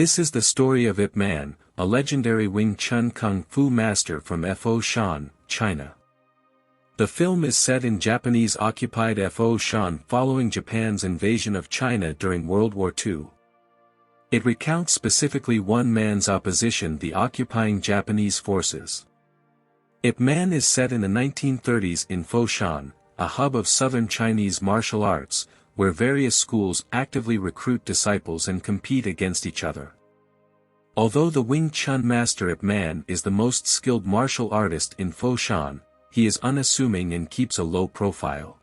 This is the story of Ip Man, a legendary Wing Chun Kung Fu master from Foshan, China. The film is set in Japanese-occupied Foshan following Japan's invasion of China during World War II. It recounts specifically one man's opposition to the occupying Japanese forces. Ip Man is set in the 1930s in Foshan, a hub of southern Chinese martial arts, where various schools actively recruit disciples and compete against each other. Although the Wing Chun master Ip Man is the most skilled martial artist in Foshan, he is unassuming and keeps a low profile.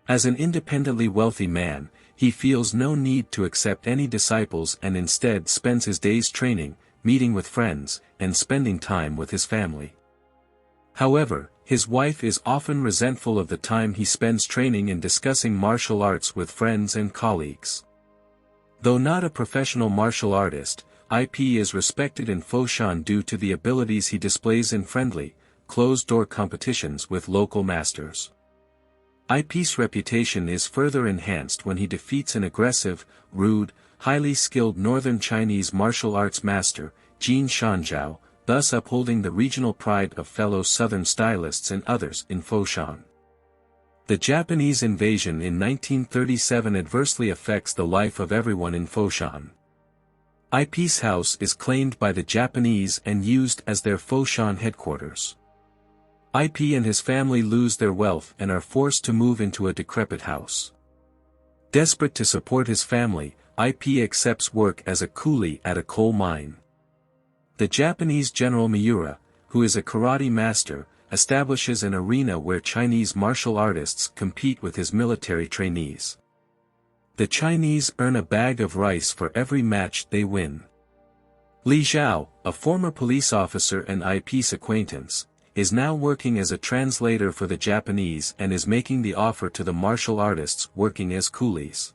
As an independently wealthy man, he feels no need to accept any disciples and instead spends his days training, meeting with friends, and spending time with his family. However, his wife is often resentful of the time he spends training and discussing martial arts with friends and colleagues. Though not a professional martial artist, Ip is respected in Foshan due to the abilities he displays in friendly, closed-door competitions with local masters. Ip's reputation is further enhanced when he defeats an aggressive, rude, highly skilled northern Chinese martial arts master, Jin Shanzhao, thus upholding the regional pride of fellow southern stylists and others in Foshan. The Japanese invasion in 1937 adversely affects the life of everyone in Foshan. Ip's house is claimed by the Japanese and used as their Foshan headquarters. Ip and his family lose their wealth and are forced to move into a decrepit house. Desperate to support his family, Ip accepts work as a coolie at a coal mine. The Japanese general Miura, who is a karate master, establishes an arena where Chinese martial artists compete with his military trainees. The Chinese earn a bag of rice for every match they win. Li Zhao, a former police officer and Ip's acquaintance, is now working as a translator for the Japanese and is making the offer to the martial artists working as coolies.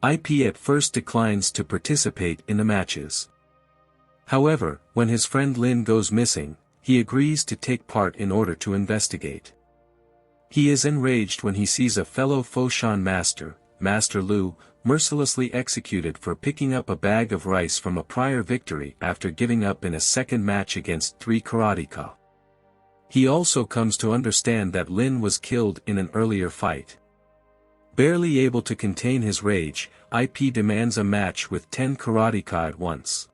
Ip at first declines to participate in the matches. However, when his friend Lin goes missing, he agrees to take part in order to investigate. He is enraged when he sees a fellow Foshan master, Master Lu, mercilessly executed for picking up a bag of rice from a prior victory after giving up in a second match against 3 karateka. He also comes to understand that Lin was killed in an earlier fight. Barely able to contain his rage, Ip demands a match with 10 karateka at once.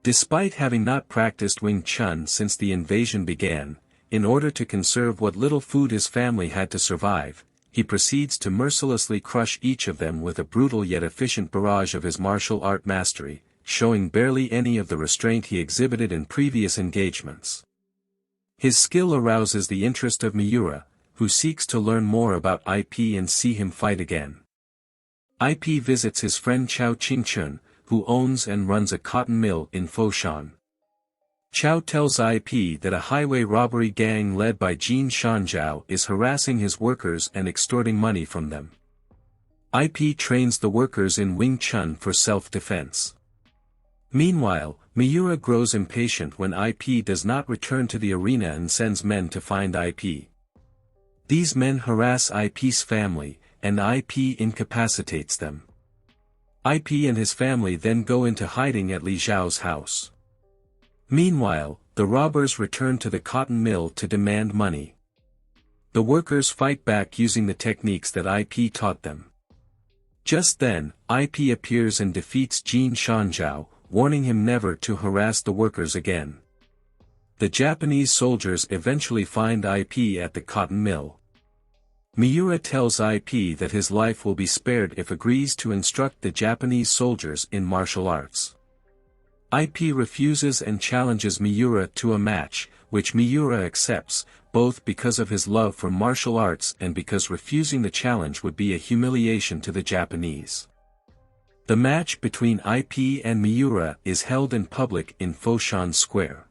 Despite having not practiced Wing Chun since the invasion began, in order to conserve what little food his family had to survive, he proceeds to mercilessly crush each of them with a brutal yet efficient barrage of his martial art mastery, showing barely any of the restraint he exhibited in previous engagements. His skill arouses the interest of Miura, who seeks to learn more about Ip and see him fight again. Ip visits his friend Chao Qingchun, who owns and runs a cotton mill in Foshan. Chao tells Ip that a highway robbery gang led by Jin Shanzhao is harassing his workers and extorting money from them. Ip trains the workers in Wing Chun for self-defense. Meanwhile, Miura grows impatient when Ip does not return to the arena and sends men to find Ip. These men harass Ip's family, and Ip incapacitates them. Ip and his family then go into hiding at Li Zhao's house. Meanwhile, the robbers return to the cotton mill to demand money. The workers fight back using the techniques that Ip taught them. Just then, Ip appears and defeats Jin Shanzhao, warning him never to harass the workers again. The Japanese soldiers eventually find Ip at the cotton mill. Miura tells Ip that his life will be spared if agrees to instruct the Japanese soldiers in martial arts. Ip refuses and challenges Miura to a match, which Miura accepts, both because of his love for martial arts and because refusing the challenge would be a humiliation to the Japanese. The match between Ip and Miura is held in public in Foshan Square.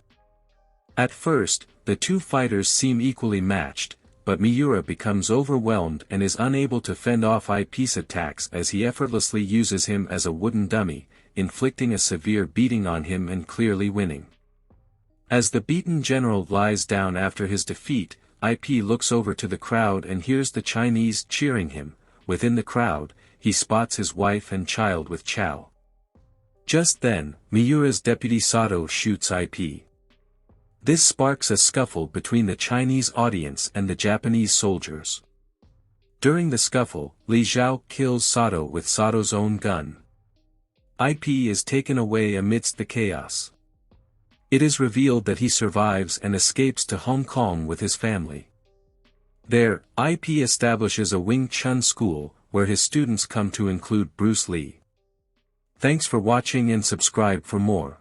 At first, the two fighters seem equally matched, but Miura becomes overwhelmed and is unable to fend off Ip's attacks as he effortlessly uses him as a wooden dummy, inflicting a severe beating on him and clearly winning. As the beaten general lies down after his defeat, Ip looks over to the crowd and hears the Chinese cheering him. Within the crowd, he spots his wife and child with Chao. Just then, Miura's deputy Sato shoots IP. This sparks a scuffle between the Chinese audience and the Japanese soldiers. During the scuffle, Li Zhao kills Sato with Sato's own gun. IP is taken away amidst the chaos. It is revealed that he survives and escapes to Hong Kong with his family. There, IP establishes a Wing Chun school, where his students come to include Bruce Lee. Thanks for watching and subscribe for more.